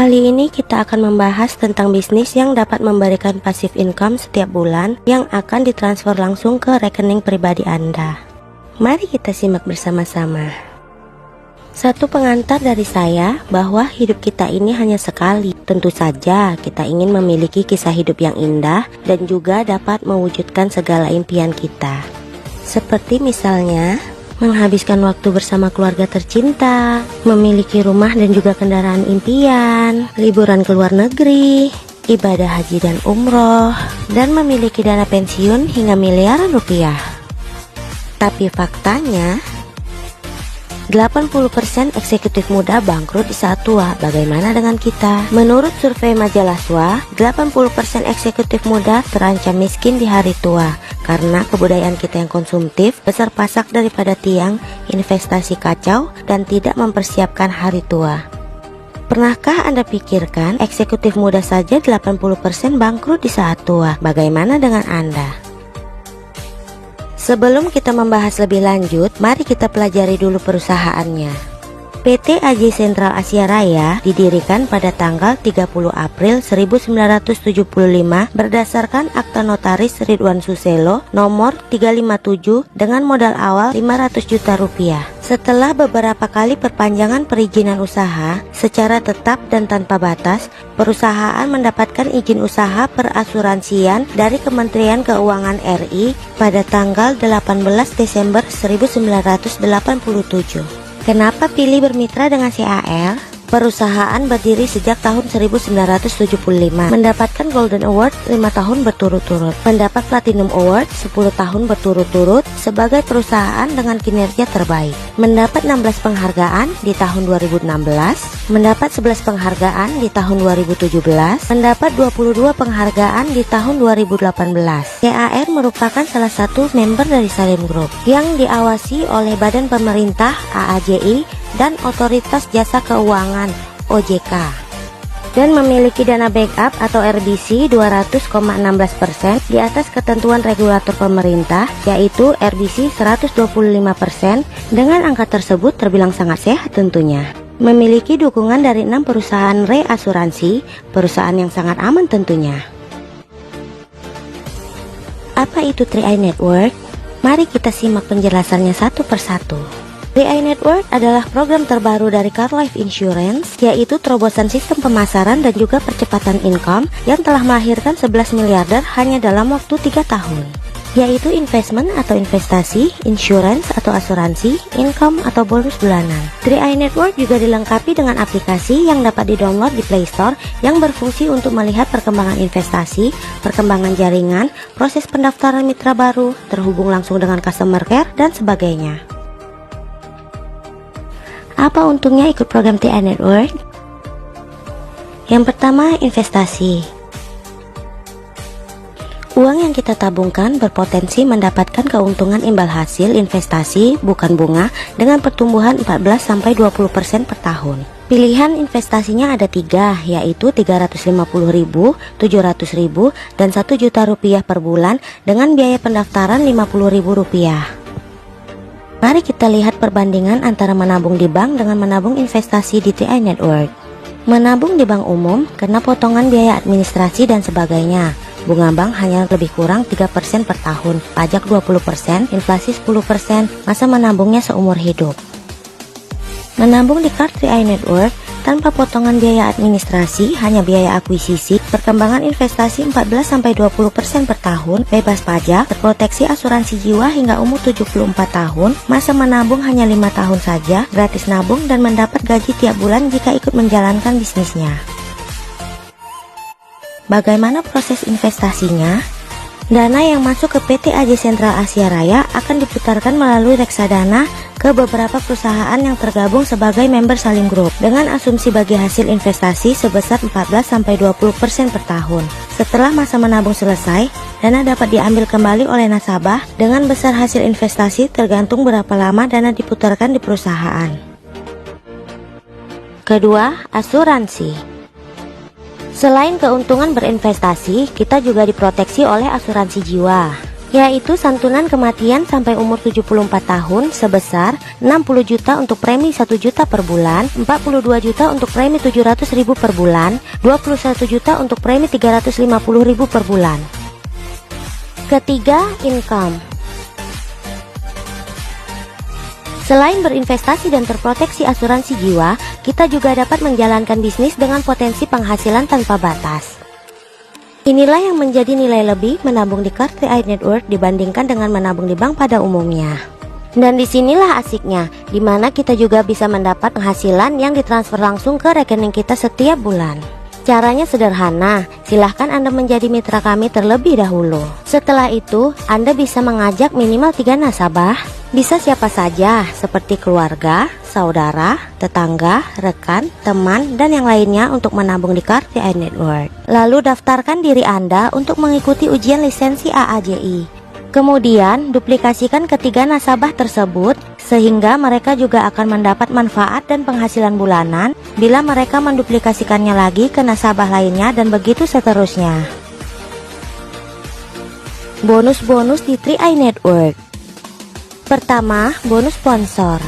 Kali ini kita akan membahas tentang bisnis yang dapat memberikan passive income setiap bulan yang akan ditransfer langsung ke rekening pribadi Anda. Mari kita simak bersama-sama. Satu pengantar dari saya bahwa hidup kita ini hanya sekali. Tentu saja kita ingin memiliki kisah hidup yang indah dan juga dapat mewujudkan segala impian kita. Seperti misalnya menghabiskan waktu bersama keluarga tercinta, memiliki rumah dan juga kendaraan impian, liburan ke luar negeri, ibadah haji dan umroh, dan memiliki dana pensiun hingga miliaran rupiah. Tapi faktanya, 80% eksekutif muda bangkrut di saat tua. Bagaimana dengan kita? Menurut survei majalah SWA, 80% eksekutif muda terancam miskin di hari tua karena kebudayaan kita yang konsumtif, besar pasak daripada tiang, investasi kacau, dan tidak mempersiapkan hari tua. Pernahkah Anda pikirkan eksekutif muda saja 80% bangkrut di saat tua? Bagaimana dengan Anda? Sebelum kita membahas lebih lanjut, mari kita pelajari dulu perusahaannya. PT AJ Sentral Asia Raya didirikan pada tanggal 30 April 1975 berdasarkan Akta Notaris Ridwan Suselo nomor 357 dengan modal awal 500 juta rupiah. Setelah beberapa kali perpanjangan perizinan usaha secara tetap dan tanpa batas, perusahaan mendapatkan izin usaha perasuransian dari Kementerian Keuangan RI pada tanggal 18 Desember 1987. Kenapa pilih bermitra dengan CAL? Perusahaan berdiri sejak tahun 1975, mendapatkan Golden Award 5 tahun berturut-turut, mendapat Platinum Award 10 tahun berturut-turut sebagai perusahaan dengan kinerja terbaik, mendapat 16 penghargaan di tahun 2016, mendapat 11 penghargaan di tahun 2017, mendapat 22 penghargaan di tahun 2018. CAR merupakan salah satu member dari Salim Group yang diawasi oleh Badan Pemerintah AAJI dan Otoritas Jasa Keuangan OJK dan memiliki dana backup atau RBC 200,16% di atas ketentuan regulator pemerintah, yaitu RBC 125%. Dengan angka tersebut terbilang sangat sehat tentunya. Memiliki dukungan dari 6 perusahaan reasuransi, perusahaan yang sangat aman tentunya. Apa itu 3i Network? Mari kita simak penjelasannya satu persatu. 3i Network adalah program terbaru dari Car Life Insurance, yaitu terobosan sistem pemasaran dan juga percepatan income yang telah melahirkan 11 miliarder hanya dalam waktu 3 tahun, yaitu investment atau investasi, insurance atau asuransi, income atau bonus bulanan. 3i Network juga dilengkapi dengan aplikasi yang dapat di-download di Play Store yang berfungsi untuk melihat perkembangan investasi, perkembangan jaringan, proses pendaftaran mitra baru, terhubung langsung dengan customer care, dan sebagainya. Apa untungnya ikut program 3i Network? Yang pertama, investasi. Uang yang kita tabungkan berpotensi mendapatkan keuntungan imbal hasil investasi bukan bunga dengan pertumbuhan 14-20% per tahun. Pilihan investasinya ada 3, yaitu 350.000, 700.000, dan 1 juta rupiah per bulan dengan biaya pendaftaran 50.000 rupiah. Mari kita lihat perbandingan antara menabung di bank dengan menabung investasi di 3i Network. Menabung di bank umum kena potongan biaya administrasi dan sebagainya. Bunga bank hanya lebih kurang 3% per tahun, pajak 20%, inflasi 10%, masa menabungnya seumur hidup. Menabung di kartu 3i Network tanpa potongan biaya administrasi, hanya biaya akuisisi, perkembangan investasi 14-20% per tahun, bebas pajak, terproteksi asuransi jiwa hingga umur 74 tahun, masa menabung hanya 5 tahun saja, gratis nabung dan mendapat gaji tiap bulan jika ikut menjalankan bisnisnya. Bagaimana proses investasinya? Dana yang masuk ke PT AJ Sentral Asia Raya akan diputarkan melalui reksadana ke beberapa perusahaan yang tergabung sebagai member Salim Group dengan asumsi bagi hasil investasi sebesar 14-20% per tahun. Setelah masa menabung selesai, dana dapat diambil kembali oleh nasabah dengan besar hasil investasi tergantung berapa lama dana diputarkan di perusahaan. Kedua, asuransi. Selain keuntungan berinvestasi, kita juga diproteksi oleh asuransi jiwa. yaitu santunan kematian sampai umur 74 tahun sebesar 60 juta untuk premi 1 juta per bulan, 42 juta untuk premi 700.000 per bulan, 21 juta untuk premi 350.000 per bulan. Ketiga, income. Selain berinvestasi dan terproteksi asuransi jiwa, kita juga dapat menjalankan bisnis dengan potensi penghasilan tanpa batas. Inilah yang menjadi nilai lebih menabung di Car3 iNetwork dibandingkan dengan menabung di bank pada umumnya. Dan disinilah asiknya, dimana kita juga bisa mendapat penghasilan yang ditransfer langsung ke rekening kita setiap bulan. Caranya sederhana, silahkan Anda menjadi mitra kami terlebih dahulu. Setelah itu, Anda bisa mengajak minimal 3 nasabah, bisa siapa saja seperti keluarga, saudara, tetangga, rekan, teman, dan yang lainnya untuk menabung di Car3 iNetwork. Lalu daftarkan diri Anda untuk mengikuti ujian lisensi AAJI. Kemudian duplikasikan ketiga nasabah tersebut sehingga mereka juga akan mendapat manfaat dan penghasilan bulanan bila mereka menduplikasikannya lagi ke nasabah lainnya dan begitu seterusnya. Bonus-bonus di 3i Network. Pertama, bonus sponsor.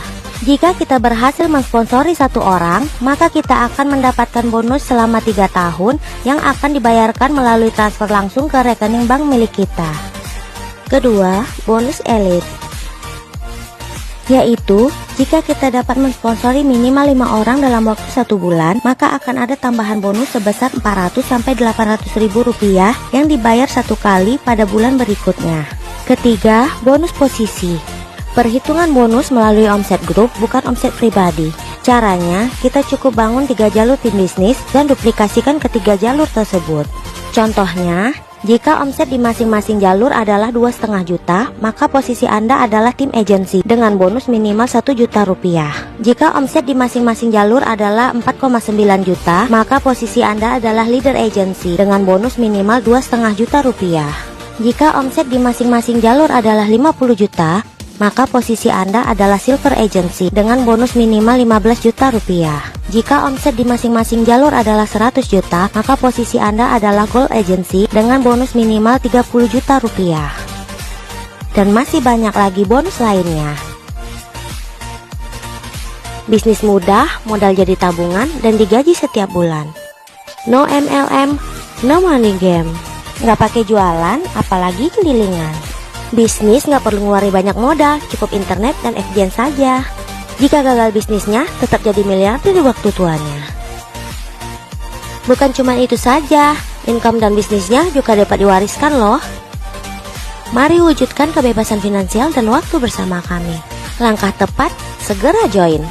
Jika kita berhasil mensponsori satu orang, maka kita akan mendapatkan bonus selama 3 tahun yang akan dibayarkan melalui transfer langsung ke rekening bank milik kita. Kedua, bonus elite, yaitu jika kita dapat mensponsori minimal 5 orang dalam waktu 1 bulan, maka akan ada tambahan bonus sebesar 400-800 ribu rupiah yang dibayar 1 kali pada bulan berikutnya. Ketiga, bonus posisi. Perhitungan bonus melalui omset grup, bukan omset pribadi. Caranya, kita cukup bangun 3 jalur tim bisnis dan duplikasikan ketiga jalur tersebut. Contohnya, jika omset di masing-masing jalur adalah 2,5 juta, maka posisi Anda adalah tim agency dengan bonus minimal 1 juta rupiah. Jika omset di masing-masing jalur adalah 4,9 juta, maka posisi Anda adalah leader agency dengan bonus minimal 2,5 juta rupiah. Jika omset di masing-masing jalur adalah 50 juta, maka posisi Anda adalah silver agency dengan bonus minimal 15 juta rupiah. Jika omset di masing-masing jalur adalah 100 juta, maka posisi Anda adalah gold agency dengan bonus minimal 30 juta rupiah. Dan masih banyak lagi bonus lainnya. Bisnis mudah, modal jadi tabungan, dan digaji setiap bulan. No MLM, no money game. Nggak pakai jualan, apalagi kelilingan. Bisnis nggak perlu ngeluarin banyak modal, cukup internet dan FGN saja. Jika gagal bisnisnya, tetap jadi miliarder di waktu tuanya. Bukan cuma itu saja, income dan bisnisnya juga dapat diwariskan loh. Mari wujudkan kebebasan finansial dan waktu bersama kami. Langkah tepat, segera join.